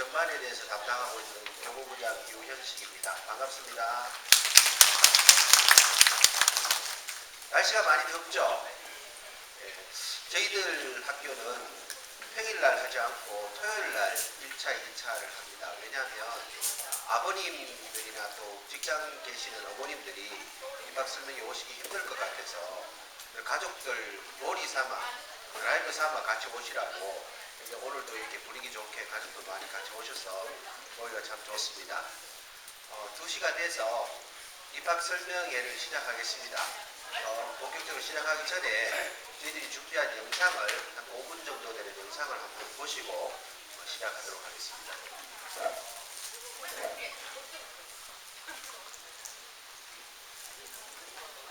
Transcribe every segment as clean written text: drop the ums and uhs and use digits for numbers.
전반에 대해서 담당하고 있는 교무부장 유현식입니다. 반갑습니다. 날씨가 많이 덥죠? 네. 저희들 학교는 평일날 하지 않고 토요일날 1차, 2차를 합니다. 왜냐하면 아버님들이나 또 직장 계시는 어머님들이 입학 설명에 오시기 힘들 것 같아서 가족들 놀이 삼아, 드라이브 삼아 같이 오시라고 오늘도 이렇게 분위기 좋게 가족도 많이 같이 오셔서 보기가 참 좋습니다. 2시가 돼서 입학 설명회를 시작하겠습니다. 본격적으로 시작하기 전에 저희들이 준비한 영상을 한 5분 정도 되는 영상을 한번 보시고 시작하도록 하겠습니다.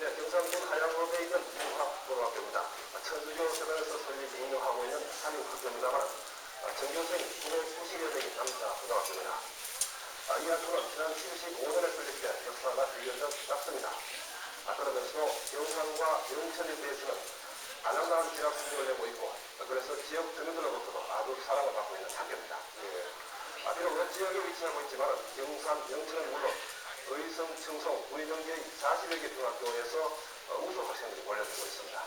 네, 경상도 가양읍에 있는 무학고등학교입니다. 천주교세단에서 설립 운영하고 있는 사립학교입니다만 전교생이 990여 명의 남자 고등학교입니다. 이 학교는 지난 75년에 설립된 역사가 1년 낮습니다. 그러면서 경상과 영천에 대해서는 아름다운 지역 성적을 내고 있고, 그래서 지역 주민들로부터도 아주 사랑을 받고 있는 학교입니다. 비록 지역에 위치하고 있지만 경산, 영천은 물론 의성, 청송, 우리정계의 40여 개 중학교에서 우수 학생들이 몰려들고 있습니다.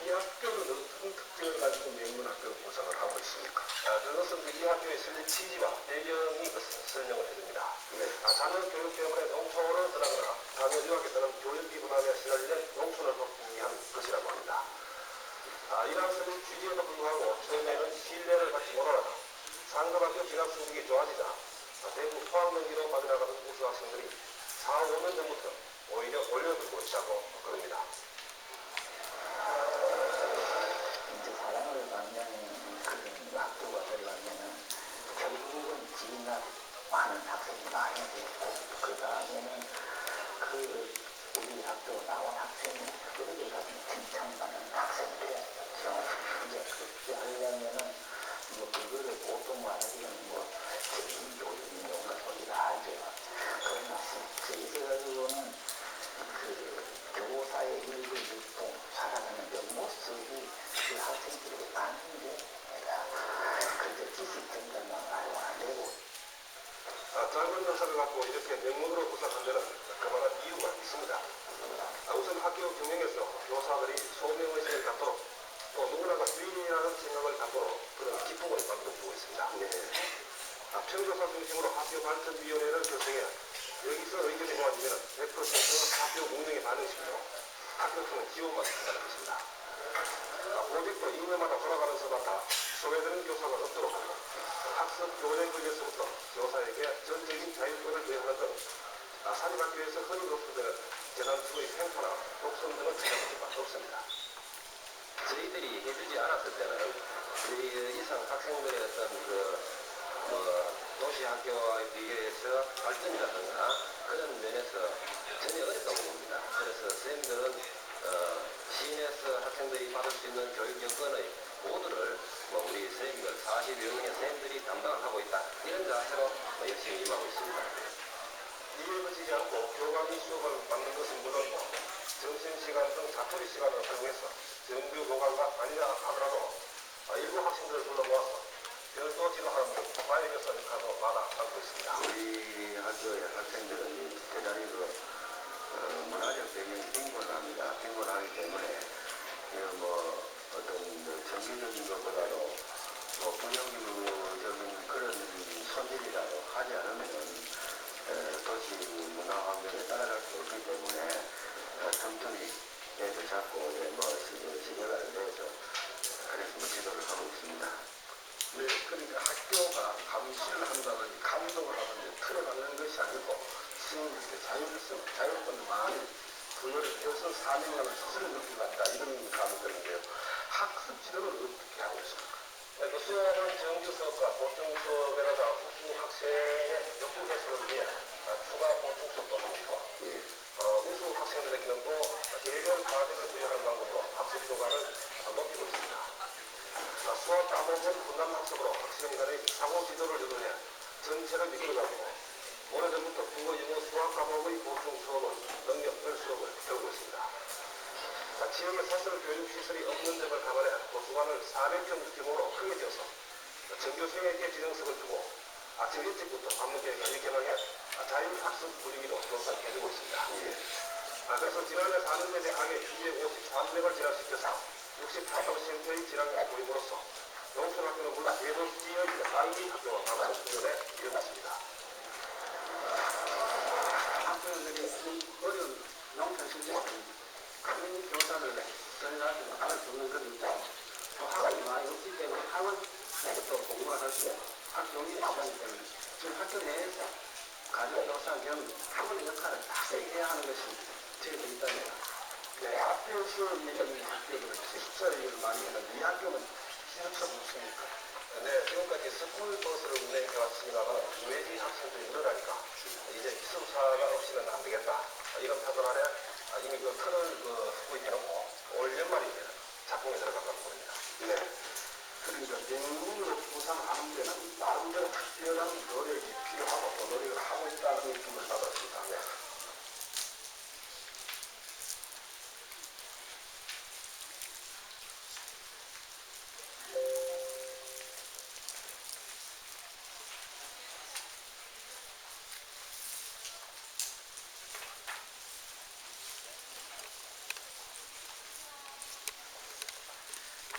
이 학교는 어떤 특징을 가지고 명문학교 구성을 하고 있습니까? 그것은 이 학교의 설립 취지와 배경이 설명을 해줍니다. 자녀 교육 때문에 농촌을 떠나거나 자녀 유학에 따른 교육비 부담에 시달리는 농촌을 돕기 위한 것이라고 합니다. 이러한 설립 취지에도 불구하고 처음에는 신뢰를 받지 못하다가 상급학교 진학 성적이 좋아지자 대구 포항명기로 빠져나가는 우수 학생들이 4, 5년 전부터 오히려 올려들고 있다고 그럽니다. 이제 사랑을 받는 그런 학교가 되려면은 결국은 지나 많은 학생이 많이 되고, 그 다음에는 우리 학교 나온 학생이 그렇게 가서 칭찬받는 학생들이 이제 그렇게 하려면은 그거를 보통화하기는 개인 교육이 뭔가 소리가 하죠. 그러나 실질적으로는 교사의 일을 입고 살아가는 모습이 그 학생들에게 반영되니까 그렇게 지식적으로만 말로 안 되고. 짧은 역사를 갖고 이렇게 명문으로 구성한 데는 그만한 이유가 있습니다. 우선 학교 경영에서 교사들이 소명의식을 갖도록 또 누구나가 주인이라는 생각을 갖도록 그런 기쁨을 만들어주고 있습니다. 평교사 중심으로 학교 발전위원회를 결성해 여기서 의견이 모아지면 100% 학교 운영에 반영시키고 학교에서는 지원만 한다는 것입니다. 프로젝트 2년마다 돌아가면서마다 소외되는 교사가 없도록 하고 학습 교내 권리에서부터 교사에게 전적인 자율권을 부여하는 등 사립학교에서 흔히 없어지는 재단수의 행사나 독선 등을 제공할 수밖에 없습니다. 저희들이 해주지 않았을 때는 저희 이상 학생들의 어떤 도시학교에 비교해서 발전이라든가 그런 면에서 전혀 어렵다고 봅니다. 그래서 선생님들은 시내에서 학생들이 받을 수 있는 교육 여건의 모두를 우리 선생님들 40여 명의 선생님들이 담당하고 있다. 이런 자세로 열심히 임하고 있습니다. 이에 그치지 않고 교감이 수업을 받는 것은 물론이고 점심시간 등 자투리 시간을 활용해서 정규 교감과 아니라 하더라도 일부 학생들을 불러 모아서 별도 지도하는 등 과외교사 역할도 맡아가고 있습니다. 우리 학교의 학생들은 대단히 문화적 배경이 빈곤하기 때문에 어떤 정기적인 것보다도 부정적인 그런 손질이라도 하지 않으면 도시 문화 환경에 따라갈 수 없기 때문에 틈틈이 애도 잡고 시대가를 내서 그래서 지도를 하고 있습니다. 그러니까 학교가 감시를 한다든지 감독을 하든지 틀어가는 것이 아니고 시민들께 자율권을 많이 그것을 사명하는 스스로 느끼고 한다 이런 감이 드는데요. 학습 지도를 어떻게 하고 있습니까? 수업은 정규 수업과 보충 수업에다가 우수 학생의 역부 개선을 위해 추가 보충 수업도 하고 있고 우수 학생들에게는 또 개별 과제를 부여하는 방법으로 학습 효과를 높이고 있습니다. 수학 과목은 분담 학습으로 학생 간의 상호 지도를 유도해 전체를 이끌어가고 오래전부터 국어, 영어, 수학 과목의 보충 수업은 능력별 수업을 배우고 있습니다. 지역에 사설 교육시설이 없는 점을 감안해 도서관을 400평 규모로 크게 지어서 전교생에게 지정석을 주고 정규직부터 방문계획 개방해 자율학습 분위기로 조사해주고 있습니다. 그래서 지난해 4년제 대학의 주제 53명을 진학시켜서 68%의 진학을 보임으로써 농촌학교는 물론 대도시의 사이비 학교와 방송 훈련에 이어갔습니다. 학교들이 어려운 농촌 실제는 큰 교사를 전화하고 학을 듣는 건 있죠. 또 학원이 많이 없기 때문에 학원에서 공부를 할 수 있고 학교의 시간이 때문에 지금 학교 내에서 가정교사 겸 학원의 역할을 탁월히 해야 하는 것이 저희들 있답니다. 앞에서 얘기하는 학교들은 기숙사를 많이 했는데 이 학교는 기숙사가 없으니까. 네, 지금까지 스쿨버스를 운행해왔습니다만 외지 학생들이 늘어나니까 이제 기숙사가 없이는 안 되겠다. 이런 판단 안에 이미 그 틀을 구입해놓고 올 연말이면 작동에 들어간다고 봅니다. 네. 그러니까 명문으로 부상하는 데는 나름대로 특별한 노력이 필요하고 또 노력을 하고 있다는 느낌을 받았습니다. 네.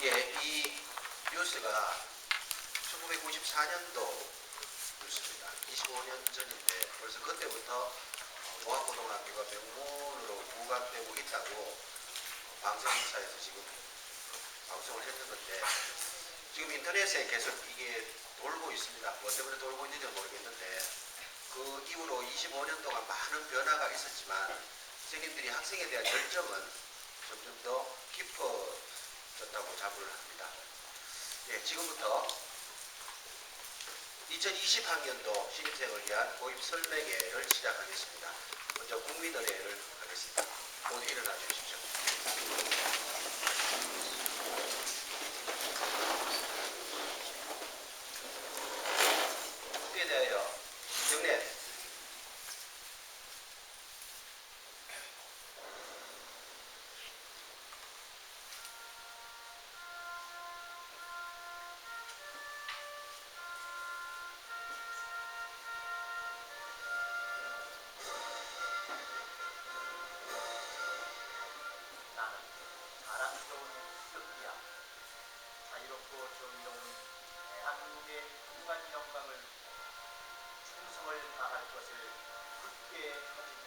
예, 이 뉴스가 1994년도 뉴스입니다. 25년 전인데 벌써 그때부터 모학고등학교가 명문으로 부각되고 있다고 방송사에서 지금 방송을 했는 건데 지금 인터넷에 계속 이게 돌고 있습니다. 뭐 때문에 돌고 있는지 모르겠는데 그 이후로 25년 동안 많은 변화가 있었지만 선생님들이 학생에 대한 열정은 점점 더 깊어졌다고 자부를 합니다. 예, 지금부터 2020학년도 신입생을 위한 고입 설명회를 시작하겠습니다. 먼저 국민의례를 하겠습니다. 모두 일어나 주십시오. 국회에 대하여 경례. 나는 자랑스러운 혁기야 자유롭고 정의로운 대한민국의 무한 영광을 충성을 다할 것을 굳게 다짐한다.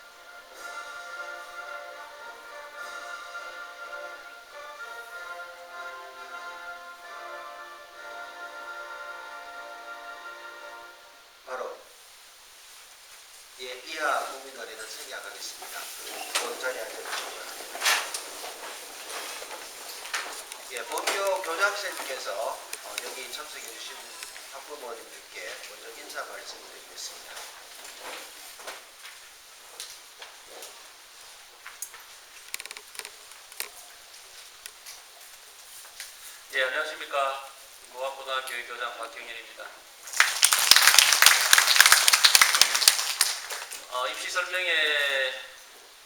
바로 이하 국민의례는 생략하겠습니다. 그 자리에 앉아주시기 바랍니다. 본교 교장선생님께서 여기 참석해 주신 학부모님들께 먼저 인사 말씀드리겠습니다. 예, 안녕하십니까. 모학고등학교 교장 박경현입니다. 입시 설명회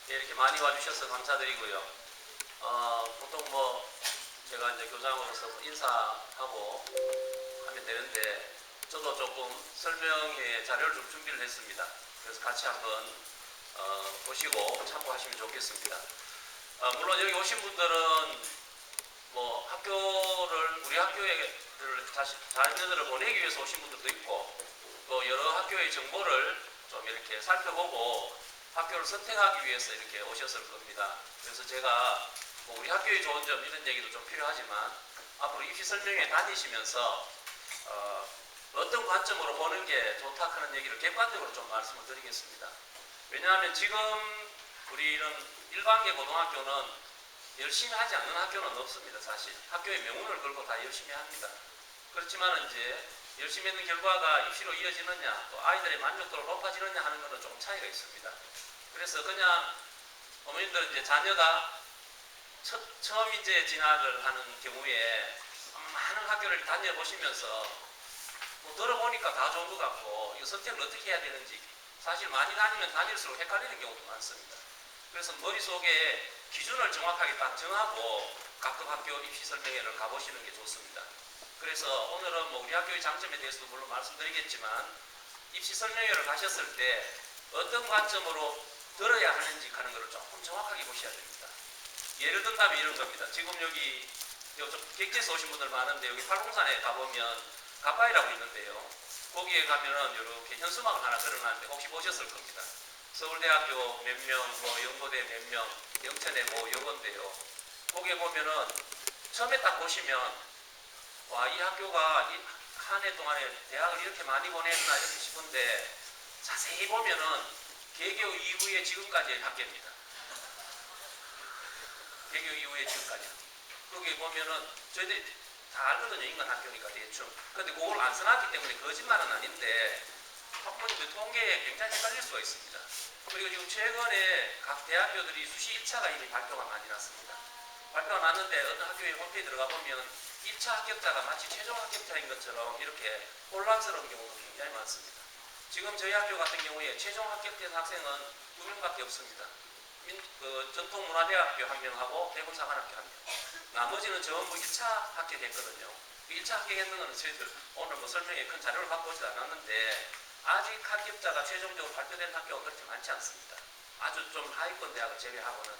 이렇게 많이 와주셔서 감사드리고요. 보통 제가 이제 교장으로서 인사하고 하면 되는데 저도 조금 설명회 자료를 좀 준비를 했습니다. 그래서 같이 한번 보시고 참고하시면 좋겠습니다. 물론 여기 오신 분들은 우리 학교에 자녀들을 보내기 위해서 오신 분들도 있고 또 여러 학교의 정보를 좀 이렇게 살펴보고 학교를 선택하기 위해서 이렇게 오셨을 겁니다. 그래서 제가 우리 학교의 좋은 점 이런 얘기도 좀 필요하지만 앞으로 입시 설명회 다니시면서 어떤 관점으로 보는 게 좋다 하는 얘기를 객관적으로 좀 말씀을 드리겠습니다. 왜냐하면 지금 우리 이런 일반계 고등학교는 열심히 하지 않는 학교는 없습니다. 사실 학교의 명운을 걸고 다 열심히 합니다. 그렇지만 이제 열심히 했는 결과가 입시로 이어지느냐 또 아이들의 만족도가 높아지느냐 하는 것은 조금 차이가 있습니다. 그래서 그냥 어머님들 이제 자녀가 처음 이제 진학을 하는 경우에 많은 학교를 다녀보시면서 들어보니까 다 좋은 것 같고 이 선택을 어떻게 해야 되는지 사실 많이 다니면 다닐수록 헷갈리는 경우도 많습니다. 그래서 머릿속에 기준을 정확하게 딱 정하고 각급 학교 입시 설명회를 가보시는 게 좋습니다. 그래서 오늘은 우리 학교의 장점에 대해서도 물론 말씀드리겠지만 입시 설명회를 가셨을 때 어떤 관점으로 들어야 하는지 하는 것을 조금 정확하게 보셔야 됩니다. 예를 든다면 이런 겁니다. 지금 여기 객지에서 오신 분들 많은데 여기 팔공산에 가보면 가파이라고 있는데요. 거기에 가면은 이렇게 현수막을 하나 걸어놨는데 혹시 보셨을 겁니다. 서울대학교 몇 명, 뭐 연고대 몇 명, 영천에 뭐 요건데요. 거기에 보면은 처음에 딱 보시면 와, 이 학교가 한 해 동안에 대학을 이렇게 많이 보냈나 이렇게 싶은데 자세히 보면은 개교 이후에 지금까지의 학교입니다. 개교 이후에 지금까지. 거기 보면은 저희들이 다 알거든요. 인간 학교니까 대충. 근데 그걸 안 써놨기 때문에 거짓말은 아닌데 학부모님들 통계에 굉장히 헷갈릴 수가 있습니다. 그리고 지금 최근에 각 대학교들이 수시 1차가 이미 발표가 많이 났습니다. 발표가 났는데 어떤 학교에 홈페이지 들어가 보면 1차 합격자가 마치 최종 합격자인 것처럼 이렇게 혼란스러운 경우가 굉장히 많습니다. 지금 저희 학교 같은 경우에 최종 합격된 학생은 2명밖에 없습니다. 전통문화대학교 1명하고 대구사관학교 1명. 나머지는 전부 1차 합격했거든요. 1차 합격했는 것은 저희들 오늘 뭐 설명에 큰 자료를 갖고 오지 않았는데 아직 합격자가 최종적으로 발표된 학교가 그렇게 많지 않습니다. 아주 좀 하위권 대학을 제외하고는.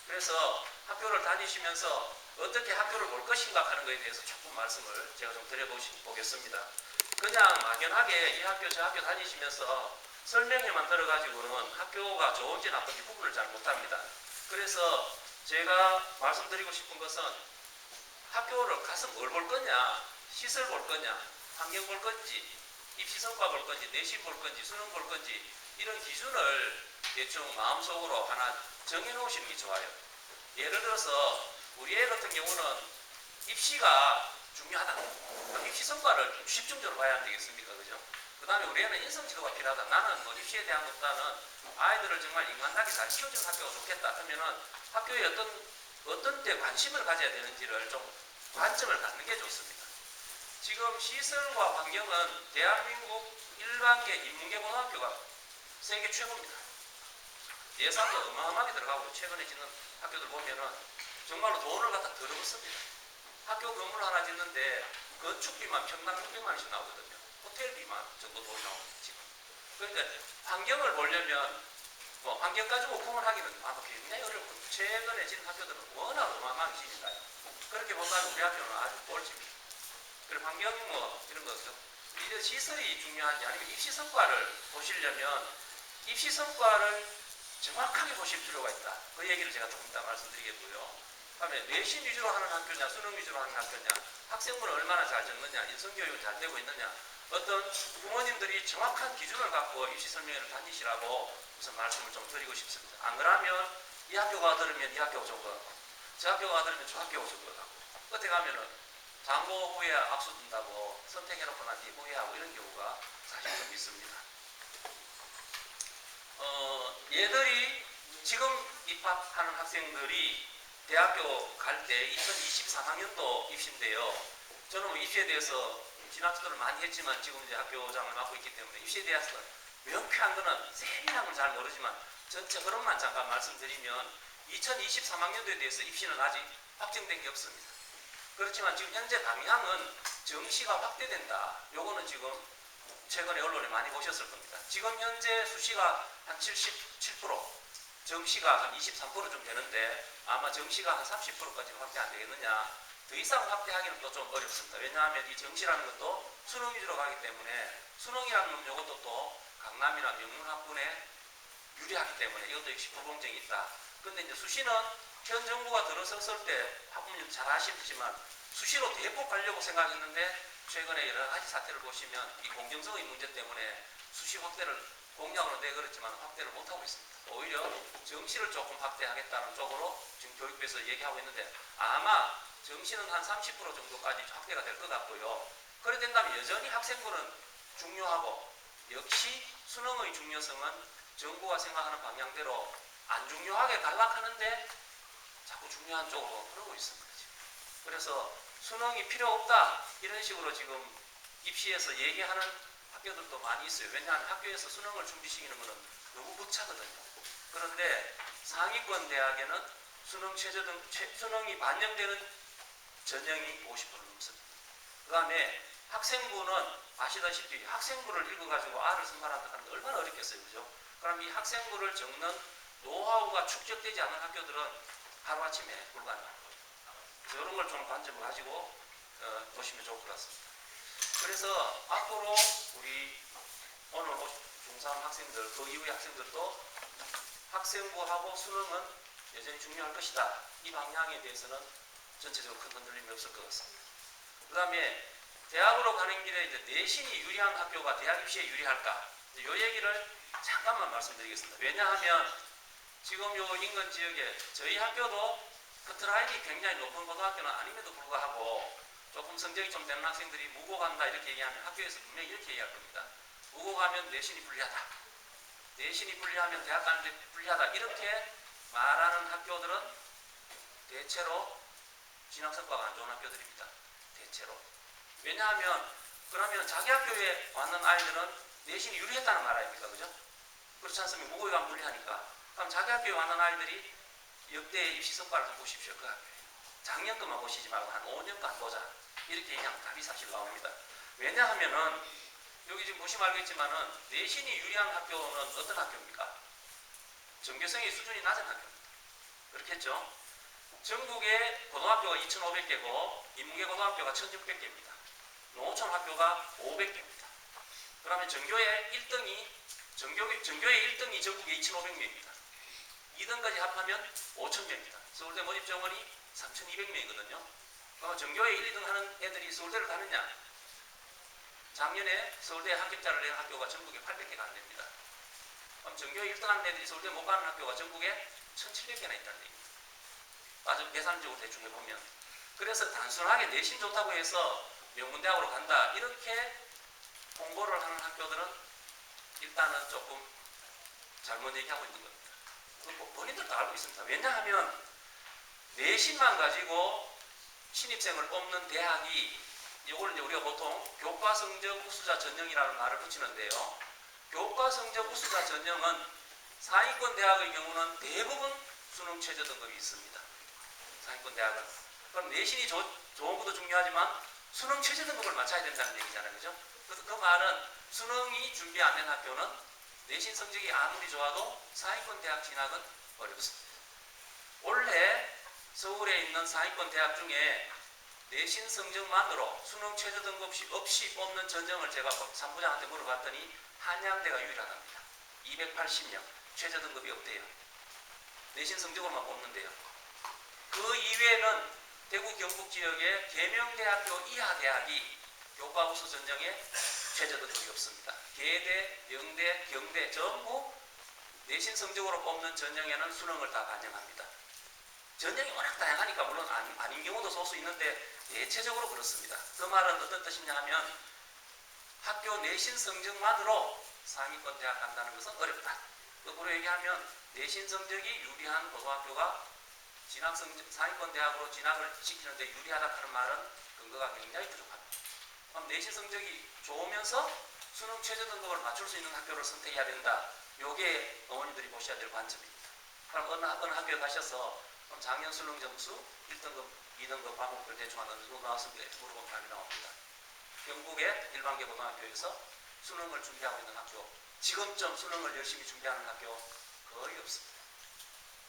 그래서 학교를 다니시면서 어떻게 학교를 볼 것인가 하는 것에 대해서 조금 말씀을 제가 좀 드려보겠습니다. 그냥 막연하게 이 학교 저 학교 다니시면서 설명회만 들어가지고는 학교가 좋은지 나쁜지 구분을 잘 못합니다. 그래서 제가 말씀드리고 싶은 것은 학교를 가서 뭘 볼 거냐, 시설 볼 거냐, 환경 볼 건지, 입시 성과 볼 건지, 내신 볼 건지, 수능 볼 건지 이런 기준을 대충 마음속으로 하나 정해놓으시는 게 좋아요. 예를 들어서 우리 애 같은 경우는 입시가 중요하다. 입시 성과를 집중적으로 봐야 안 되겠습니까? 그죠? 그 다음에 우리 애는 인성지도가 필요하다. 나는 뭐 입시에 대한 것보다는 아이들을 정말 인간답게 잘 키워주는 학교가 좋겠다 하면은 학교에 어떤 때 관심을 가져야 되는지를 좀 관점을 갖는 게 좋습니다. 지금 시설과 환경은 대한민국 일반계 인문계 고등학교가 세계 최고입니다. 예산도 어마어마하게 들어가고 최근에 짓는 학교들 보면은 정말로 돈을 갖다 들어붙습니다. 학교 건물 하나 짓는데 건축비만 평당 600만 원씩 나오거든요. 호텔비만 정도 돈이 나옵니다. 지금. 그러니까 환경을 보려면 뭐 환경 가지고 구분하기는 아마 굉장히 어렵고 최근에 짓는 학교들은 워낙 어마어마하게 지니까요. 그렇게 본다면 우리 학교는 아주 꼴찌입니다. 그리고 환경 뭐 이런 거 이제 시설이 중요한지 아니면 입시 성과를 보시려면 입시 성과를 정확하게 보실 필요가 있다. 그 얘기를 제가 조금 이따 말씀드리겠고요. 그다음에 내신 위주로 하는 학교냐, 수능 위주로 하는 학교냐, 학생부를 얼마나 잘 적느냐, 인성교육이 잘 되고 있느냐, 어떤 부모님들이 정확한 기준을 갖고 입시 설명회를 다니시라고 우선 말씀을 좀 드리고 싶습니다. 안 그러면 이 학교가 들으면 이 학교가 좋은 것 같고, 저 학교가 들으면 저 학교가 좋은 것 같고, 끝에 가면은 장고 후에 악수 둔다고 선택해놓고 난 뒤에 후회하고 이런 경우가 사실 좀 있습니다. 얘들이 지금 입학하는 학생들이 대학교 갈 때 2023학년도 입시인데요. 저는 뭐 입시에 대해서 진학투도를 많이 했지만 지금 이제 학교장을 맡고 있기 때문에 입시에 대해서 명쾌한 거는 세밀한 건 잘 모르지만 전체 흐름만 잠깐 말씀드리면 2023학년도에 대해서 입시는 아직 확정된 게 없습니다. 그렇지만 지금 현재 방향은 정시가 확대된다. 요거는 지금 최근에 언론에 많이 보셨을 겁니다. 지금 현재 수시가 한 77%, 정시가 한 23%좀 되는데 아마 정시가 한 30%까지 확대 안 되겠느냐. 더 이상 확대하기는 또 좀 어렵습니다. 왜냐하면 이 정시라는 것도 수능 위주로 가기 때문에 수능이라는 건 이것도 또 강남이나 명문학군에 유리하기 때문에 이것도 역시 불공정이 있다. 근데 이제 수시는 현 정부가 들어섰을 때 학부모님 잘 아시겠지만 수시로 대폭 가려고 생각했는데 최근에 여러 가지 사태를 보시면 이 공정성의 문제 때문에 수시 확대를 공약으로 내걸었지만 확대를 못하고 있습니다. 오히려 정시를 조금 확대하겠다는 쪽으로 지금 교육부에서 얘기하고 있는데 아마 정시는 한 30% 정도까지 확대가 될 것 같고요. 그래 된다면 여전히 학생부는 중요하고 역시 수능의 중요성은 정부가 생각하는 방향대로 안 중요하게 단락하는데 자꾸 중요한 쪽으로 흐르고 있습니다. 지금. 그래서 수능이 필요 없다 이런 식으로 지금 입시에서 얘기하는 학교들도 많이 있어요. 왜냐하면 학교에서 수능을 준비시키는 것은 너무 벅차거든요. 그런데 상위권 대학에는 수능이 반영되는 전형이 50% 넘습니다. 그 다음에 학생부는 아시다시피 학생부를 읽어가지고 R을 선발한다는 게 얼마나 어렵겠어요, 그죠? 그럼 이 학생부를 적는 노하우가 축적되지 않은 학교들은 하루아침에 불가능한 거예요. 그런 걸 좀 관점을 가지고 보시면 좋을 것 같습니다. 그래서 앞으로 우리 오늘 중3 학생들, 그 이후의 학생들도 학생부하고 수능은 여전히 중요할 것이다. 이 방향에 대해서는 전체적으로 큰 흔들림이 없을 것 같습니다. 그 다음에 대학으로 가는 길에 이제 내신이 유리한 학교가 대학 입시에 유리할까? 이 얘기를 잠깐만 말씀드리겠습니다. 왜냐하면 지금 요 인근 지역에 저희 학교도 커트라인이 굉장히 높은 고등학교는 아님에도 불구하고 조금 성적이 좀 되는 학생들이 무고 간다 이렇게 얘기하면 학교에서 분명히 이렇게 얘기할 겁니다. 무고 가면 내신이 불리하다. 내신이 불리하면 대학 가는 데 불리하다. 이렇게 말하는 학교들은 대체로 진학 성과가 안 좋은 학교들입니다. 대체로. 왜냐하면 그러면 자기 학교에 왔는 아이들은 내신이 유리했다는 말 아닙니까? 그죠? 그렇지 않습니까? 무고에 가면 불리하니까. 그럼 자기 학교에 왔는 아이들이 역대 입시 성과를 좀 보십시오. 그 학교에. 작년 것만 보시지 말고 한 5년간 보자. 이렇게 얘기하면 답이 사실 나옵니다. 왜냐하면은 여기 지금 보시면 알겠지만은 내신이 유리한 학교는 어떤 학교입니까? 전교생의 수준이 낮은 학교입니다. 그렇겠죠? 전국의 고등학교가 2,500개고 인문계 고등학교가 1,600개입니다. 농어촌 학교가 500개입니다. 그러면 전교의 1등이 전교의 1등이 전국에 2,500명입니다. 2등까지 합하면 5,000명입니다. 서울대 모집 정원이 3,200명이거든요. 그러면 전교에 1, 2등 하는 애들이 서울대를 가느냐? 작년에 서울대 합격자를 낸 학교가 전국에 800개가 안 됩니다. 그럼 전교에 1등 하는 애들이 서울대 못 가는 학교가 전국에 1,700개나 있다는 얘기입니다. 아주 계산적으로 대충 해보면. 그래서 단순하게 내신 좋다고 해서 명문대학으로 간다. 이렇게 홍보를 하는 학교들은 일단은 조금 잘못 얘기하고 있는 겁니다. 본인들도 알고 있습니다. 왜냐하면 내신만 가지고 신입생을 뽑는 대학이 이걸 이제 우리가 보통 교과 성적 우수자 전형이라는 말을 붙이는데요. 교과 성적 우수자 전형은 상위권 대학의 경우는 대부분 수능 최저 등급이 있습니다. 상위권 대학은. 그럼 내신이 좋은 것도 중요하지만 수능 최저 등급을 맞춰야 된다는 얘기잖아요. 그죠? 그래서 그 말은 수능이 준비 안 된 학교는 내신 성적이 아무리 좋아도 상위권 대학 진학은 어렵습니다. 올해 서울에 있는 상위권 대학 중에 내신 성적만으로 수능 최저 등급 없이 뽑는 전형을 제가 산부장한테 물어봤더니 한양대가 유일하답니다. 280명 최저 등급이 없대요. 내신 성적으로만 뽑는데요. 그 이외에는 대구 경북 지역의 계명대학교 이하 대학이 교과 우수 전형에 최저 등급이 없습니다. 계대, 영대, 경대 전부 내신 성적으로 뽑는 전형에는 수능을 다 반영합니다. 전형이 워낙 다양하니까 물론 아닌 경우도 소수 있는데 대체적으로 그렇습니다. 그 말은 어떤 뜻이냐 하면 학교 내신 성적만으로 상위권 대학 간다는 것은 어렵다. 거꾸로 얘기하면 내신 성적이 유리한 고등학교가 상위권 대학으로 진학을 시키는데 유리하다 하는 말은 근거가 굉장히 부족합니다. 그럼 내신 성적이 좋으면서 수능 최저 등급을 맞출 수 있는 학교를 선택해야 된다. 이게 어머니들이 보셔야 될 관점입니다. 그럼 어느 학교에 가셔서 그럼 작년 수능 점수 1등급, 2등급 과목별 대충 어느 정도 나왔습니다. 물어보면 답이 나옵니다. 경북의 일반계 고등학교에서 수능을 준비하고 있는 학교, 지금쯤 수능을 열심히 준비하는 학교 거의 없습니다.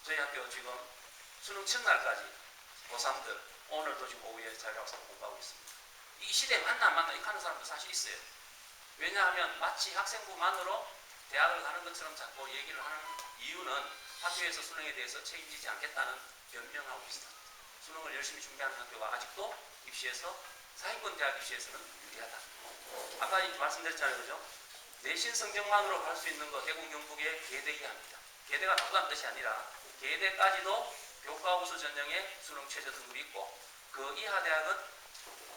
저희 학교 지금 수능 첫날까지 고3들 오늘도 지금 오후에 자리 와서 공부하고 있습니다. 이 시대에 맞나 안 맞나 이렇게 하는 사람도 사실 있어요. 왜냐하면 마치 학생부만으로 대학을 가는 것처럼 자꾸 얘기를 하는 이유는 학교에서 수능에 대해서 책임지지 않겠다는 변명하고 있습니다. 수능을 열심히 준비하는 학교가 아직도 입시에서 상위권 대학 입시에서는 유리하다. 아까 말씀드렸잖아요. 그죠? 내신 성적만으로 갈 수 있는 거 대구 경북의 계대 이하입니다. 계대가 나쁘다는 뜻이 아니라 계대까지도 교과 우수 전형에 수능 최저 등급이 있고 그 이하 대학은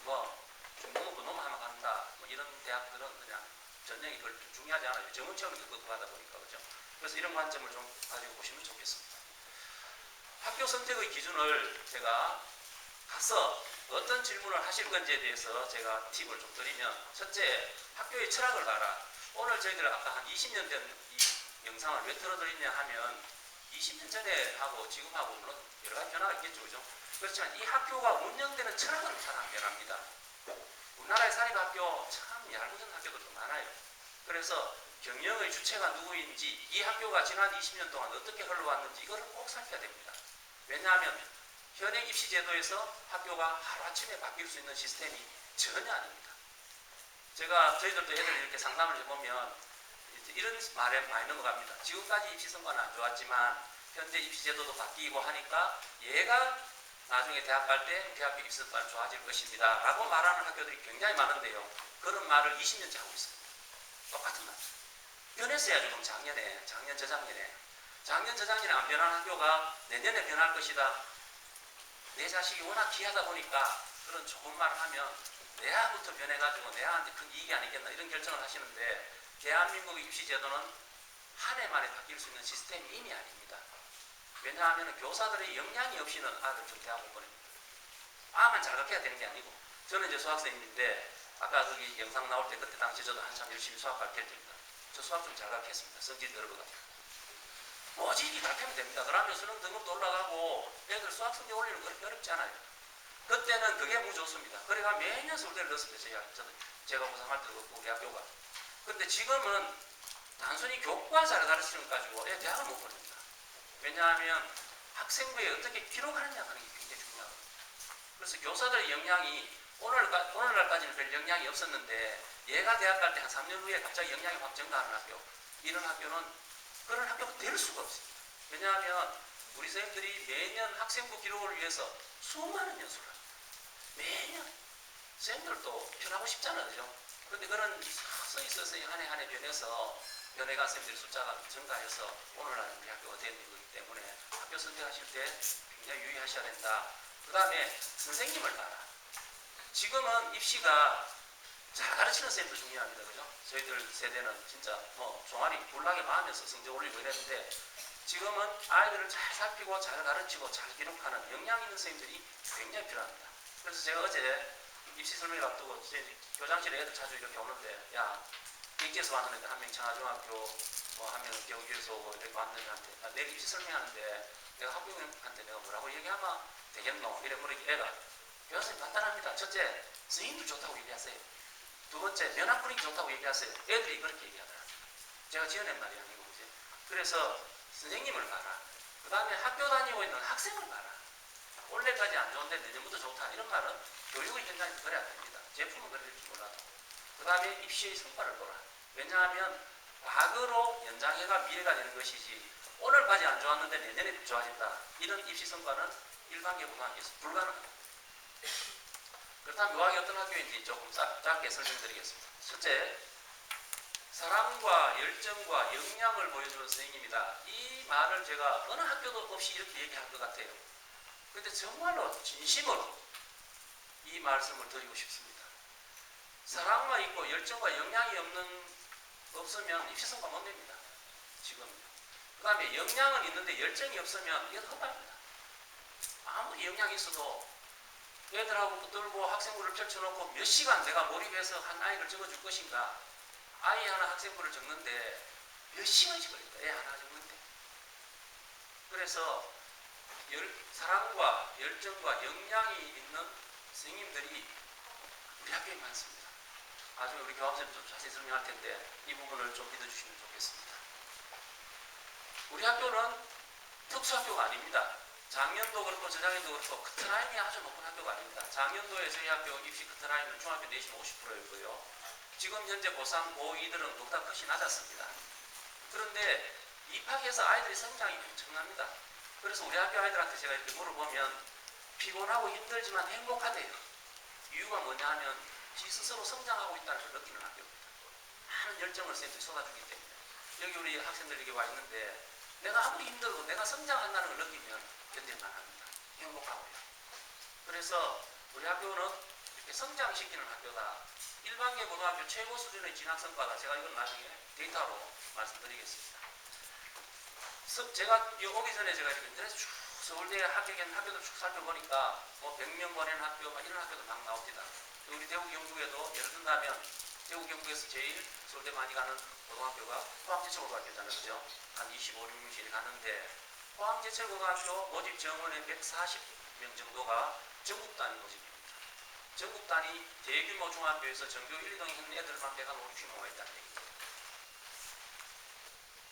뭐 중등부 넘어가면 간다. 뭐 이런 대학들은 그냥 전형이 그걸 중요하지 않아요. 정원 체험이 급급하다 보니까 그죠. 그래서 이런 관점을 좀 가지고 보시면 좋겠습니다. 학교 선택의 기준을 제가 가서 어떤 질문을 하실 건지에 대해서 제가 팁을 좀 드리면 첫째, 학교의 철학을 봐라. 오늘 저희들 아까 한 20년 된 이 영상을 왜 틀어드리냐 하면 20년 전에 하고 지금하고 물론 여러 가지 변화가 있겠죠. 그죠? 그렇지만 이 학교가 운영되는 철학은 잘 안 변합니다. 우리나라의 사립학교 참 얄궂은 학교들도 많아요. 그래서 경영의 주체가 누구인지, 이 학교가 지난 20년 동안 어떻게 흘러왔는지 이거를 꼭 살펴야 됩니다. 왜냐하면 현행 입시 제도에서 학교가 하루아침에 바뀔 수 있는 시스템이 전혀 아닙니다. 저희들도 애들 이렇게 상담을 해보면 이런 말에 많이 넘어갑니다. 지금까지 입시 성과는 안 좋았지만 현재 입시 제도도 바뀌고 하니까 얘가 나중에 대학 갈 때 대학교 입시 성과는 좋아질 것입니다 라고 말하는 학교들이 굉장히 많은데요. 그런 말을 20년째 하고 있습니다. 똑같은 말. 변했어야 지금 작년 저작년에 안 변한 학교가 내년에 변할 것이다. 내 자식이 워낙 귀하다 보니까 그런 좋은 말을 하면 내하부터 변해가지고 내한테 큰 이익이 아니겠나 이런 결정을 하시는데, 대한민국의 입시 제도는 한 해 만에 바뀔 수 있는 시스템이 이미 아닙니다. 왜냐하면 교사들의 역량이 없이는 아들 좀 대학 못 보냅니다. 아만 자각해야 되는 게 아니고, 저는 이제 수학생인데 아까 거기 영상 나올 때 그때 당시 저도 한참 열심히 수학 가르칠 때입니다. 저 수학 좀 자각했습니다. 성질이 넓어가지고. 모집이 가르치면 됩니다. 그러면 수능 등급도 올라가고 애들 수학 성적 올리는 거 그렇게 어렵지 않아요. 그때는 그게 너무 좋습니다. 그래가 매년 서울대를 넣었습니다. 제가 고3할 때도 그렇고 우리 학교가. 근데 지금은 단순히 교과 잘 가르치는 거 가지고 애 대학을 못 보냅니다. 왜냐하면 학생부에 어떻게 기록하느냐 하는 게 굉장히 중요하거든요. 그래서 교사들의 역량이 오늘날까지는 별 역량이 없었는데 얘가 대학 갈 때 한 3년 후에 갑자기 역량이 확 증가하는 학교, 이런 학교는 그런 학교가 될 수가 없습니다. 왜냐하면 우리 선생님들이 매년 학생부 기록을 위해서 수많은 연수를 합니다. 매년. 선생님들도 편하고 싶잖아요. 그죠? 그런데 그런 서서히 한 해 변해서 변해간 선생님들의 숫자가 증가해서 오늘날 우리 학교가 되는 거기 때문에 학교 선택하실 때 굉장히 유의하셔야 된다. 그 다음에 선생님을 봐라. 지금은 입시가 잘 가르치는 선생님도 중요합니다. 그죠? 저희들 세대는 진짜 종아리 불나게 마으면서 성적 올리고 이랬는데, 지금은 아이들을 잘 살피고 잘 가르치고 잘 기록하는 역량 있는 선생님들이 굉장히 필요합니다. 그래서 제가 어제 입시 설명회 앞두고 교장실에 애들 자주 이렇게 오는데, 야, 객지에서 왔는 애들 한 명 청아중학교, 한 명은 경주에서 오고 이렇게 왔는 애한테 내일 입시 설명하는데 내가 학부형한테 내가 뭐라고 얘기하면 되겠노? 이래 버리기 애가, 교수님 간단합니다. 첫째, 선생님들 좋다고 얘기하세요. 두 번째, 면학 분위기 좋다고 얘기하세요. 애들이 그렇게 얘기하더라고요. 제가 지어낸 말이 아니고, 그지? 그래서 선생님을 봐라. 그 다음에 학교 다니고 있는 학생을 봐라. 올해까지 안 좋은데 내년부터 좋다. 이런 말은 교육의 현장에서 그래야 됩니다. 제품은 그럴지 몰라도. 그 다음에 입시의 성과를 보라. 왜냐하면 과거로 연장해가 미래가 되는 것이지, 오늘까지 안 좋았는데 내년에 좋아진다. 이런 입시 성과는 일반계 고등학교에서 불가능합니다. 그렇다면 묘하게 어떤 학교인지 조금 짧게 설명드리겠습니다. 첫째, 사랑과 열정과 역량을 보여주는 선생님이다. 이 말을 제가 어느 학교도 없이 이렇게 얘기할 것 같아요. 그런데 정말로 진심으로 이 말씀을 드리고 싶습니다. 사랑만 있고 열정과 역량이 없으면 입시 성과 못 냅니다. 지금. 그 다음에 역량은 있는데 열정이 없으면 이건 헛발입니다. 아무리 역량이 있어도 애들하고 붙들고 학생부를 펼쳐놓고 몇 시간 내가 몰입해서 한 아이를 적어줄 것인가? 아이 하나 학생부를 적는데 몇 시간씩 걸립니다. 애 하나 적는데. 그래서 사랑과 열정과 역량이 있는 선생님들이 우리 학교에 많습니다. 나중에 우리 교감선생님 좀 자세히 설명할 텐데 이 부분을 좀 믿어주시면 좋겠습니다. 우리 학교는 특수학교가 아닙니다. 작년도 그렇고 저작년도 그렇고 커트라인이 아주 높은 학교가 아닙니다. 작년도에 저희 학교 입시 커트라인은 중학교 내신 50%이고요. 지금 현재 고3, 고2들은 보다 훨씬 낮았습니다. 그런데 입학해서 아이들의 성장이 엄청납니다. 그래서 우리 학교 아이들한테 제가 이렇게 물어보면 피곤하고 힘들지만 행복하대요. 이유가 뭐냐 하면 지 스스로 성장하고 있다는 걸 느끼는 학교입니다. 많은 열정을 선생님들이 쏟아주기 때문에. 여기 우리 학생들이 이렇게 와 있는데 내가 아무리 힘들어도 내가 성장한다는 걸 느끼면 견딜만 합니다. 행복하고요. 그래서 우리 학교는 이렇게 성장시키는 학교다. 일반계 고등학교 최고 수준의 진학 성과다. 제가 이건 나중에 데이터로 말씀드리겠습니다. 제가 오기 전에 제가 이렇게 인터넷에 쭉 서울대 학교도 쭉 살펴보니까 100명 보내는 학교 이런 학교도 막 나옵니다. 우리 대구 경북에도 예를 든다면 대구 경북에서 제일 서울대 많이 가는 고등학교가 포항제철고등학교잖아요. 그죠? 한 25, 26명씩 가는데 포항제철고등학교 모집 정원의 140명 정도가 전국 단위 모집입니다. 전국 단위 대규모 중학교에서 전교 1, 2등 했는 애들만 150명가 있다는 얘기죠.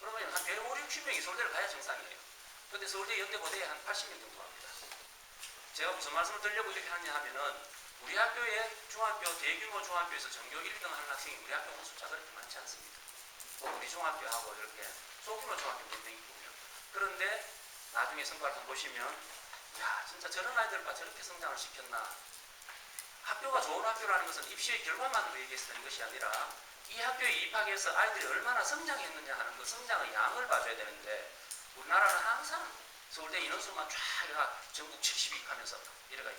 그러면 한 150, 60명이 서울대를 가야 정상이에요. 근데 서울대 연대고대에 한 80명 정도 합니다. 제가 무슨 말씀을 드리려고 이렇게 하냐 하면은 우리 학교의 중학교, 대규모 중학교에서 전교 1등 하는 학생이 우리 학교는 숫자가 그렇게 많지 않습니다. 우리 중학교하고 이렇게 소규모 중학교 몇 명이 보면. 그런데 나중에 성과를 좀 보시면 야 진짜 저런 아이들과 저렇게 성장을 시켰나. 학교가 좋은 학교라는 것은 입시의 결과만으로 얘기했던 것이 아니라 이 학교에 입학해서 아이들이 얼마나 성장했느냐 하는 그 성장의 양을 봐줘야 되는데 우리나라는 항상 서울대 인원수만 쫙 이래가 전국 70위 하면서 이래가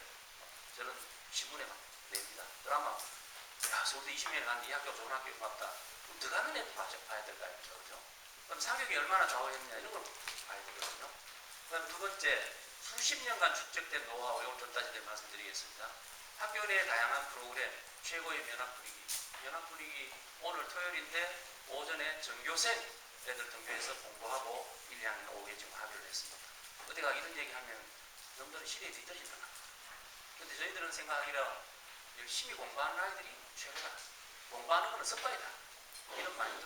저런 신문에 막 냅니다. 드라마 야 서울대 20년에 갔는데 이 학교가 좋은 학교에 맞다. 그럼 들어가는 애도 봐야 될 거 아닙니까? 그죠? 그럼 상격이 얼마나 좌우했느냐 이런 걸 봐야 되거든요. 그다음 두 번째 수십 년간 축적된 노하우 이걸 좀 따지게 말씀드리겠습니다. 학교 내 다양한 프로그램 최고의 면학분위기 오늘 토요일인데 오전에 전교생 애들 등교해서 공부하고 1, 2학년 오후에 지금 합의를 했습니다. 어디가 이런 얘기하면 너희들은 시대에 뒤떨어진다. 근데 저희들은 생각하기로 열심히 공부하는 아이들이 최고다. 공부하는 거는 습관이다. 이런 마인드.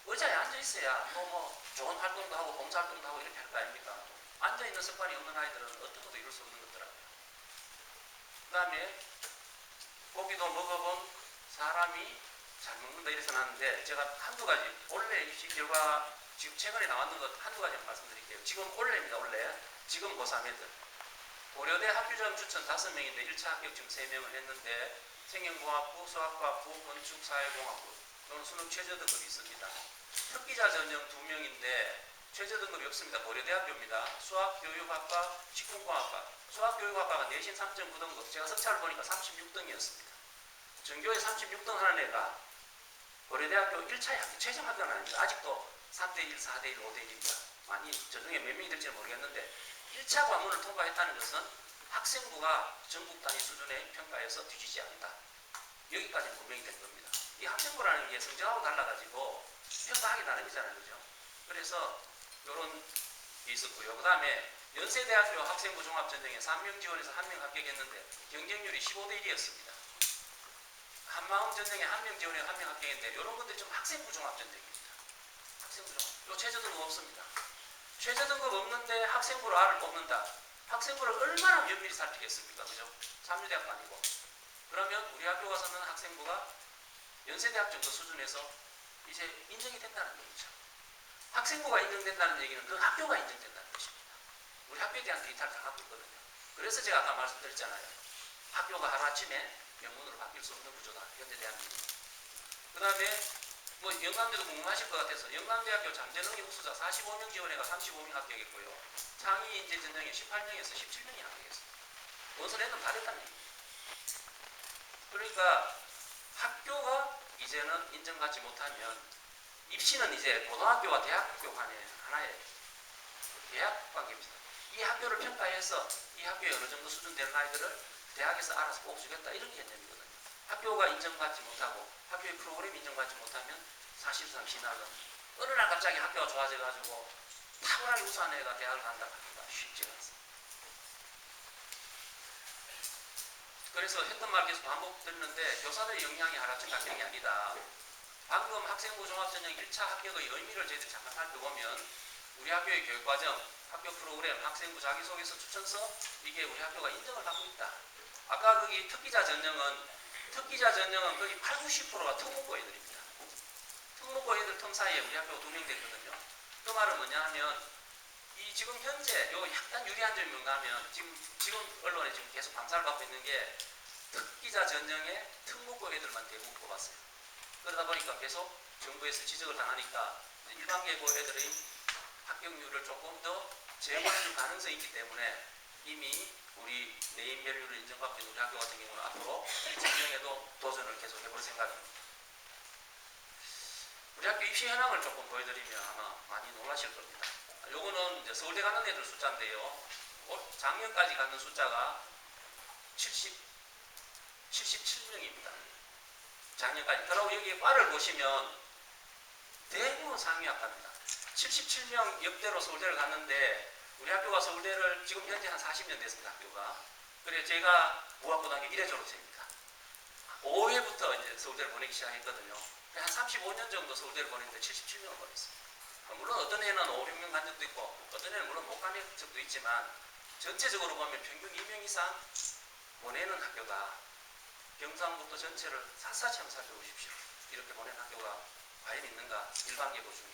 의자에 앉아있어야 뭐 좋은 활동도 하고 봉사활동도 하고 이렇게 할 거 아닙니까? 앉아있는 습관이 없는 아이들은 어떤 것도 이룰 수 없는 것더라고요. 그 다음에 고기도 먹어본 사람이 잘 먹는다 이래서 나왔는데 제가 한두 가지 올해 입시 결과 지금 최근에 나왔는 것 한두 가지 말씀드릴게요. 지금 올해입니다. 올해 지금 고3 애들 고려대 학교장 추천 5명인데 1차 합격증 3명을 했는데 생명공학부, 수학과학부, 건축사회공학부 또는 수능 최저등급이 있습니다. 특기자 전형 2명인데 최저등급이 없습니다. 고려대학교입니다. 수학교육학과, 식품공학과 수학교육학과가 내신 3.9등급 제가 석차를 보니까 36등이었습니다. 전교에 36등 하는 애가 고려대학교 1차에 합격, 최종 합격은 아닙니다. 아직도 3대1, 4대1, 5대1입니다. 많이 저 중에 몇 명이 될지는 모르겠는데 1차 관문을 통과했다는 것은 학생부가 전국 단위 수준의 평가에서 뒤지지 않는다. 여기까지 분명히 된 겁니다. 이 학생부라는 게 성적하고 달라가지고 평가하기 나름이잖아요. 그죠? 그래서 이런 게 있었고요. 그 다음에 연세대학교 학생부 종합전형에 3명 지원해서 1명 합격했는데 경쟁률이 15대 1이었습니다. 한마음 전형에 1명 지원해서 1명 합격했는데 이런 것들이 좀 학생부 종합전형입니다. 학생부 종합. 요 최저등급 없습니다. 최저등급 없는데 학생부로 R을 뽑는다. 학생부를 얼마나 면밀히 살피겠습니까? 그죠? 삼류대학도 아니고. 그러면 우리 학교 가서는 학생부가 연세대학 정도 수준에서 이제 인정이 된다는 얘기죠. 학생부가 인정된다는 얘기는 그 학교가 인정된다는 것입니다. 우리 학교에 대한 데이터를 다 갖고 있거든요. 그래서 제가 아까 말씀드렸잖아요. 학교가 하루아침에 명문으로 바뀔 수 없는 구조다. 현대 대한민국. 그 다음에 뭐 영남대도 궁금하실 것 같아서 영남대학교 잠재능력 우수자 45명 지원해가 35명 합격했고요. 창의 인재 전형에 18명에서 17명이 합격했습니다. 원서내는 다 됐다는 얘기입니다. 그러니까 학교가 이제는 인정받지 못하면 입시는 이제 고등학교와 대학교 간의 하나의 대학 관계입니다. 이 학교를 평가해서 이 학교에 어느 정도 수준 되는 아이들을 대학에서 알아서 뽑아주겠다 이런 개념이거든요. 학교가 인정받지 못하고 학교의 프로그램이 인정받지 못하면 사실상 진학은 어느 날 갑자기 학교가 좋아져가지고 탁월하게 우수한 애가 대학을 간다 하기가 쉽지가 않습니다. 그래서 했던 말 계속 반복됐는데 교사들의 역량이 하루아침 바뀌는 게 아니다. 방금 학생부 종합전형 1차 합격의 의미를 저희들이 잠깐 살펴보면 우리 학교의 교육과정, 학교 프로그램, 학생부 자기소개서 추천서 이게 우리 학교가 인정을 받고 있다. 아까 거기 특기자 전형은 거의 80~90%가 특목고 애들입니다. 특목고 애들 틈 사이에 우리 학교가 2명 됐거든요. 그 말은 뭐냐 하면 이 지금 현재 요 약간 유리한 점이 뭔가 하면 지금 언론에 지금 계속 감사를 받고 있는 게 특기자 전형에 특목고 애들만 대부분 뽑았어요. 그러다 보니까 계속 정부에서 지적을 당하니까 일반 계고 애들의 합격률을 조금 더 제고해줄 가능성이 있기 때문에 이미 우리 내인별류를 인정받고 있는 우리 학교 같은 경우는 앞으로 전형에도 도전을 계속 해볼 생각입니다. 우리 학교 입시 현황을 조금 보여드리면 아마 많이 놀라실 겁니다. 요거는 이제 서울대 가는 애들 숫자인데요. 작년까지 가는 숫자가 77명입니다. 작년까지. 그리고 여기 과를 보시면 대부분 상위학과입니다. 77명 역대로 서울대를 갔는데 우리 학교가 서울대를 지금 현재 한 40년 됐습니다. 학교가. 그래 제가 무학고등학교 1회 졸업생입니다. 5회부터 이제 서울대를 보내기 시작했거든요. 한 35년 정도 서울대를 보냈는데 77명을 보냈습니다. 물론 어떤 해는 5, 6명 간 적도 있고 어떤 해는 물론 못 간 적도 있지만 전체적으로 보면 평균 2명 이상 보내는 학교가 경상북도 전체를 샅샅이 한번 살펴보십시오. 이렇게 보내는 학교가 과연 있는가? 일반계고 중에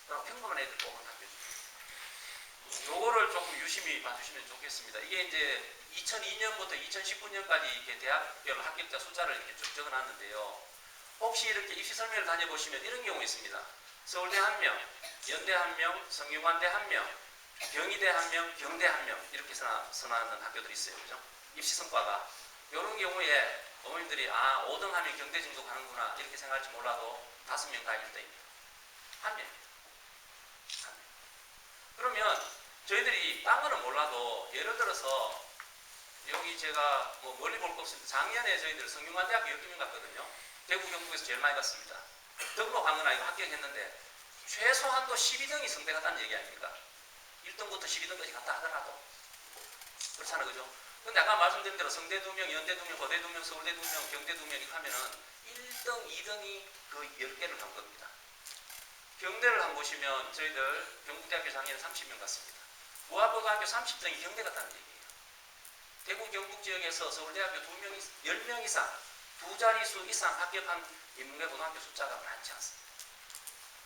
평범한 애들 뽑은 학교 중에 요거를 조금 유심히 봐주시면 좋겠습니다. 이게 이제 2002년부터 2019년까지 이렇게 대학별 합격자 숫자를 이렇게 쭉 적어놨는데요. 혹시 이렇게 입시 설명을 다녀보시면 이런 경우 있습니다. 서울대 1명, 연대 1명, 성균관대 1명, 경희대 1명, 경대 1명 이렇게 선언하는 학교들이 있어요. 그죠? 입시 성과가. 이런 경우에 어머님들이 5등 하면 경대 정도 가는구나 이렇게 생각할지 몰라도 5명 다 1등입니다. 1명. 그러면 저희들이 딴 거는 몰라도 예를 들어서 여기 제가 뭐 멀리 볼 거 없습니다. 작년에 저희들 성균관대학교 12명 갔거든요. 대구 경북에서 제일 많이 갔습니다. 등록한 건 아니고 합격했는데 최소한도 12등이 성대 갔다는 얘기 아닙니까? 1등부터 12등까지 갔다 하더라도 그렇잖아요. 그죠? 근데 아까 말씀드린 대로 성대 2명, 연대 2명, 고대 2명, 서울대 2명, 경대 2명 이렇게 하면은 1등, 2등이 그 10개를 간 겁니다. 경대를 한번 보시면 저희들 경북대학교 작년에 30명 갔습니다. 무학고등학교 30등이 경대 갔다는 얘기예요. 대구 경북 지역에서 서울대학교 10명 이상, 두 자릿수 이상 합격한 인문계 고등학교 숫자가 많지 않습니다.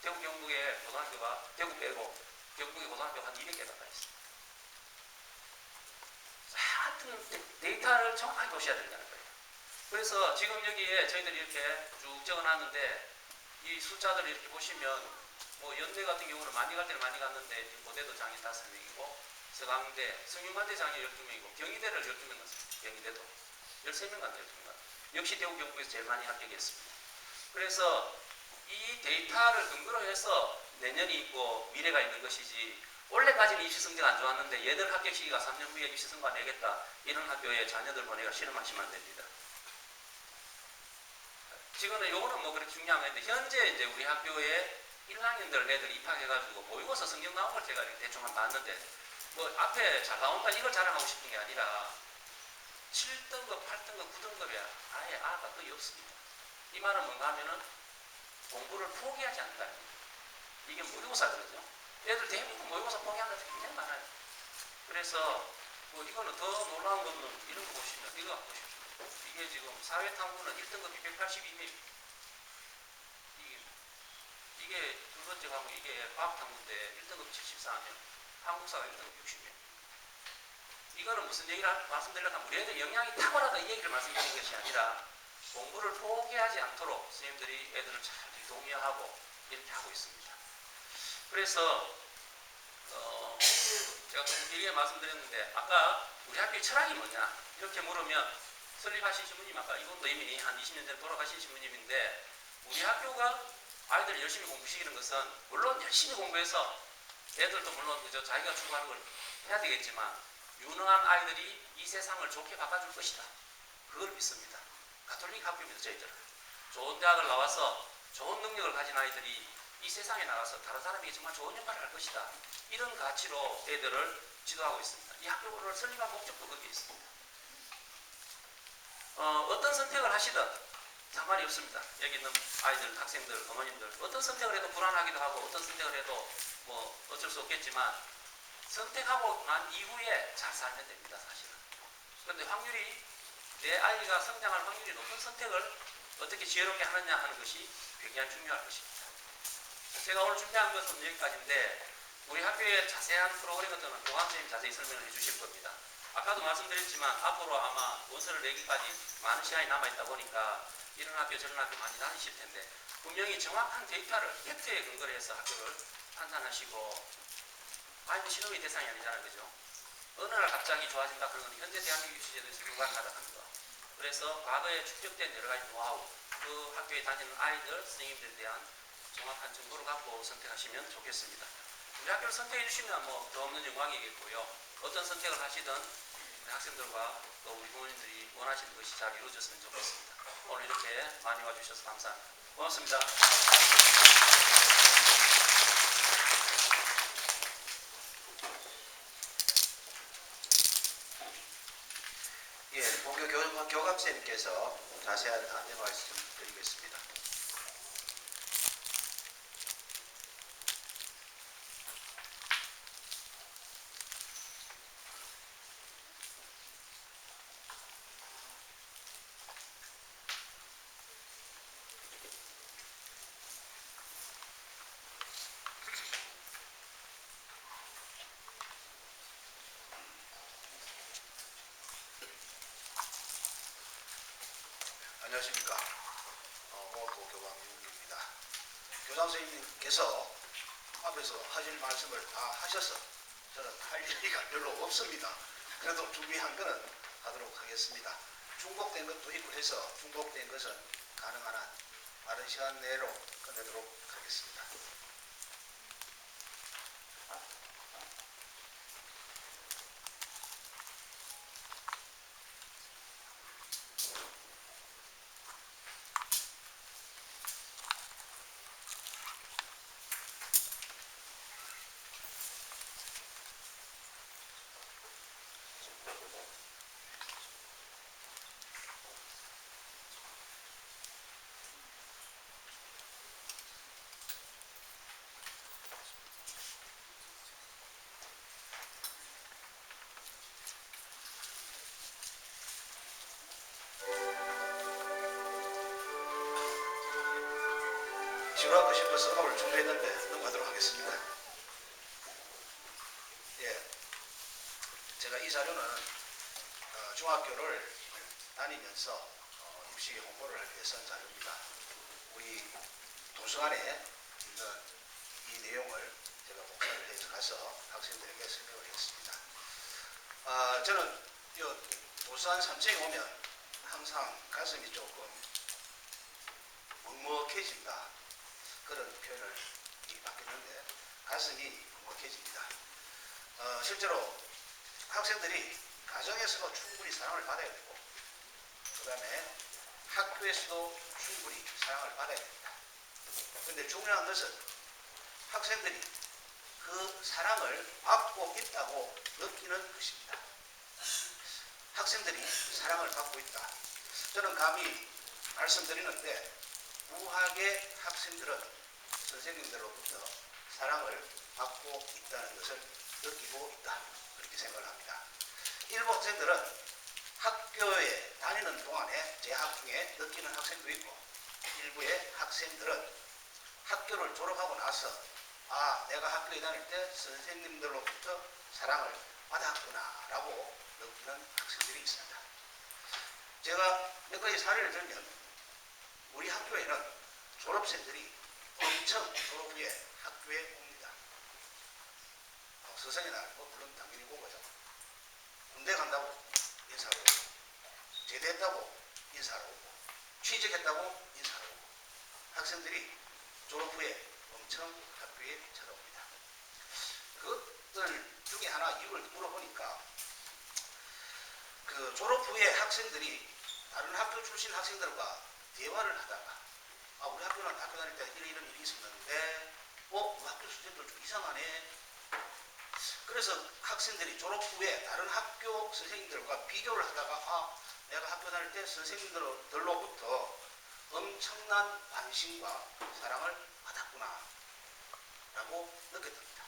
대구 경북의 고등학교가 대구 빼고 경북의 고등학교가 한 200개 가까이 있습니다. 하여튼 데이터를 정확하게 보셔야 된다는 거예요. 그래서 지금 여기에 저희들이 이렇게 쭉 적어놨는데 이 숫자들을 이렇게 보시면 뭐 연대 같은 경우는 많이 갈 때는 많이 갔는데 고대도 장인 5명이고 서강대, 성균관대 장인 12명이고 경희대를 12명 갔습니다. 경희대도 13명 갔네 12명 갔네. 역시 대구 경북에서 제일 많이 합격했습니다. 그래서 이 데이터를 근거로 해서 내년이 있고 미래가 있는 것이지 원래까지는 입시 성적이 안 좋았는데 얘들 합격 시기가 3년 후에 입시 성과 내겠다 이런 학교에 자녀들 보내가 실험하시면 안 됩니다. 지금은 요거는 뭐 그렇게 중요한 거 있는데 현재 이제 우리 학교에 1학년들 애들 입학해가지고 모의고사 성적 나온 걸 제가 이렇게 대충 한번 봤는데 뭐 앞에 잘 나온다 이걸 자랑하고 싶은 게 아니라 7등급, 8등급, 9등급이야 아예 아가 거의 없습니다. 이 말은 뭔가 하면은 공부를 포기하지 않는다. 이게 모의고사 그러죠. 애들 대부분 모의고사 포기하는 애들 굉장히 많아요. 그래서 뭐 이거는 더 놀라운 거는 이런 거 보시면 이거 보십시오. 이게 지금 사회탐구는 1등급이 182명. 이게 두 번째 과목 이게 과학탐구인데 1등급 74명, 한국사가 1등급 60명. 이거는 무슨 얘기를 말씀드리려고 하면 우리 애들 영향이 탁월하다 이 얘기를 말씀드리는 것이 아니라 공부를 포기하지 않도록 선생님들이 애들을 잘 동의하고 이렇게 하고 있습니다. 그래서 제가 좀 길게 말씀드렸는데 아까 우리 학교의 철학이 뭐냐 이렇게 물으면 설립하신 신부님 아까 이분도 이미 한 20년 전에 돌아가신 신부님인데 우리 학교가 아이들을 열심히 공부시키는 것은 물론 열심히 공부해서 애들도 물론 그저 자기가 추구하는 걸 해야 되겠지만 유능한 아이들이 이 세상을 좋게 바꿔줄 것이다. 그걸 믿습니다. 가톨릭 학교입니다. 저희들은 좋은 대학을 나와서 좋은 능력을 가진 아이들이 이 세상에 나가서 다른 사람에게 정말 좋은 역할을 할 것이다. 이런 가치로 애들을 지도하고 있습니다. 이 학교를 설립한 목적도 거기에 있습니다. 어떤 선택을 하시든 상관이 없습니다. 여기 있는 아이들, 학생들, 어머님들 어떤 선택을 해도 불안하기도 하고 어떤 선택을 해도 뭐 어쩔 수 없겠지만 선택하고 난 이후에 잘 살면 됩니다. 사실은. 그런데 확률이 내 아이가 성장할 확률이 높은 선택을 어떻게 지혜롭게 하느냐 하는 것이 굉장히 중요할 것입니다. 제가 오늘 준비한 것은 여기까지인데 우리 학교의 자세한 프로그램 같은 건 교감 선생님이 자세히 설명을 해주실 겁니다. 아까도 말씀드렸지만 앞으로 아마 원서를 내기까지 많은 시간이 남아있다 보니까 이런 학교 저런 학교 많이 다니실 텐데 분명히 정확한 데이터를 팩트에 근거를 해서 학교를 판단하시고 아이는 실험의 대상이 아니잖아요. 그죠? 어느 날 갑자기 좋아진다 그런 건 현재 대한민국 유치제도에서 불가능하다는 거. 그래서 과거에 축적된 여러 가지 노하우 그 학교에 다니는 아이들, 선생님들에 대한 정확한 정보를 갖고 선택하시면 좋겠습니다. 우리 학교를 선택해 주시면 뭐 더 없는 영광이겠고요. 어떤 선택을 하시든 우리 학생들과 또 우리 부모님들이 원하시는 것이 잘 이루어졌으면 좋겠습니다. 오늘 이렇게 많이 와주셔서 감사합니다. 고맙습니다. 학교 교감쌤께서 자세한 안내 말씀 드리겠습니다. 안녕하십니까. 홍학고 교감 윤기입니다. 교장 선생님께서 앞에서 하실 말씀을 다 하셔서 저는 할 얘기가 별로 없습니다. 그래도 준비한 거는 하도록 하겠습니다. 중복된 것도 있고 해서 중복된 것은 가능한 한 빠른 시간 내로 끝내도록 하겠습니다. 지루하고 싶어서 오늘 준비했는데 넘어가도록 하겠습니다. 예, 제가 이 자료는 중학교를 다니면서 입시 홍보를 하기 위해 쓴 자료입니다. 우리 도서관에 있는 이 내용을 제가 복사를 해서 가서 학생들에게 설명을 했습니다. 저는 이 도서관 3층에 오면 항상 가슴이 조금 먹먹해진다. 그런 표현을 바뀌었는데 가슴이 먹먹해집니다. 실제로 학생들이 가정에서도 충분히 사랑을 받아야 되고 그 다음에 학교에서도 충분히 사랑을 받아야 됩니다. 그런데 중요한 것은 학생들이 그 사랑을 받고 있다고 느끼는 것입니다. 학생들이 사랑을 받고 있다. 저는 감히 말씀드리는데 무학의 학생들은 선생님들로부터 사랑을 받고 있다는 것을 느끼고 있다. 그렇게 생각을 합니다. 일부 학생들은 학교에 다니는 동안에 재학 중에 느끼는 학생도 있고 일부의 학생들은 학교를 졸업하고 나서 내가 학교에 다닐 때 선생님들로부터 사랑을 받았구나 라고 느끼는 학생들이 있습니다. 제가 몇 가지 사례를 들면 우리 학교에는 졸업생들이 엄청 졸업 후에 학교에 옵니다. 서성이 나고 물론 당연히 오고요. 군대 간다고 인사를 오고 제대했다고 인사를 오고 취직했다고 인사를 오고 학생들이 졸업 후에 엄청 학교에 찾아옵니다. 그것들 중에 하나 이유를 물어보니까 그 졸업 후에 학생들이 다른 학교 출신 학생들과 대화를 하다가 우리 학교는 학교 다닐 때 이런 일이 있었는데 우리 학교 선생님들 좀 이상하네. 그래서 학생들이 졸업 후에 다른 학교 선생님들과 비교를 하다가 내가 학교 다닐 때 선생님들로부터 엄청난 관심과 사랑을 받았구나 라고 느꼈답니다.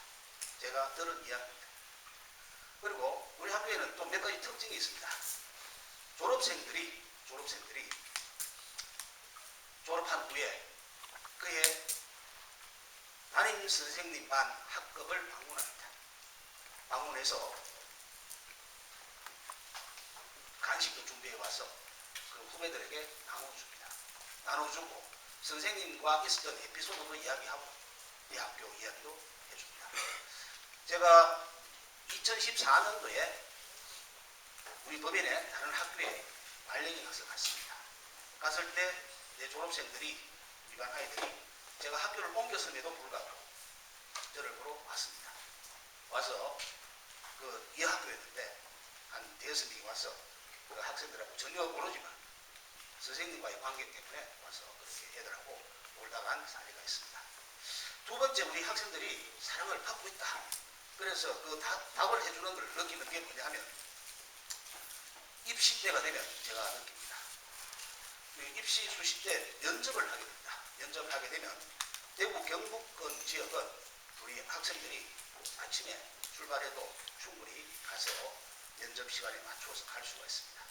제가 들은 이야기입니다. 그리고 우리 학교에는 또 몇 가지 특징이 있습니다. 졸업생들이 졸업한 후에 그의 담임 선생님 반 학급을 방문합니다. 방문해서 간식도 준비해 와서 그 후배들에게 나눠줍니다. 나눠주고 선생님과 있었던 에피소드도 이야기하고 이 학교 이야기도 해줍니다. 제가 2014년도에 우리 법인의 다른 학교에 발령이 가서 갔습니다. 갔을 때 내 졸업생들이 우리 반 아이들이 제가 학교를 옮겼음에도 불구하고 저를 보러 왔습니다. 와서 이 학교였는데 한 5명이 와서 그 학생들하고 전혀 모르지만 선생님과의 관계 때문에 와서 그렇게 애들하고 놀다 간 사례가 있습니다. 두 번째, 우리 학생들이 사랑을 받고 있다. 그래서 그 답을 해주는 걸 느끼는 게 뭐냐면 입시 때가 되면 제가 느낍니다. 입시 수시 때 면접을 하게 됩니다. 면접을 하게 되면 대구 경북권 지역은 우리 학생들이 아침에 출발해도 충분히 가서 면접 시간에 맞춰서 갈 수가 있습니다.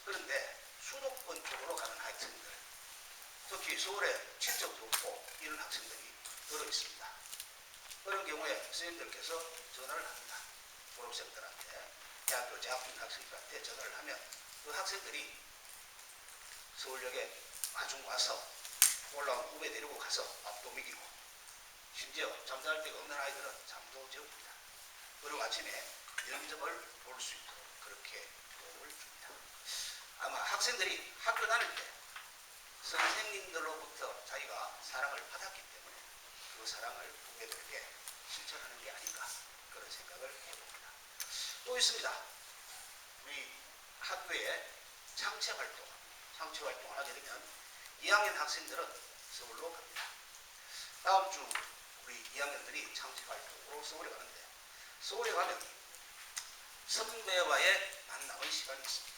그런데 수도권 쪽으로 가는 학생들, 특히 서울에 친척도 없고 이런 학생들이 들어 있습니다. 그런 경우에 선생님들께서 전화를 합니다. 졸업생들한테, 대학교 재학 중인 학생들한테 전화를 하면 그 학생들이 서울역에 마중 와서 올라온 후배 데리고 가서 밥도 먹이고, 심지어 잠잘 데가 없는 아이들은 잠도 재웁니다. 그리고 아침에 면접을 볼 수 있도록 그렇게 도움을 줍니다. 아마 학생들이 학교 다닐 때 선생님들로부터 자기가 사랑을 받았기 때문에 그 사랑을 후배들에게 실천하는 게 아닌가, 그런 생각을 해봅니다. 또 있습니다. 우리 학교에 창체 활동을 하게 되면 2학년 학생들은 서울로 갑니다. 다음 주 우리 2학년들이 창체 활동으로 서울에 가는데, 서울에 가면 선배와의 만남의 시간이 있습니다.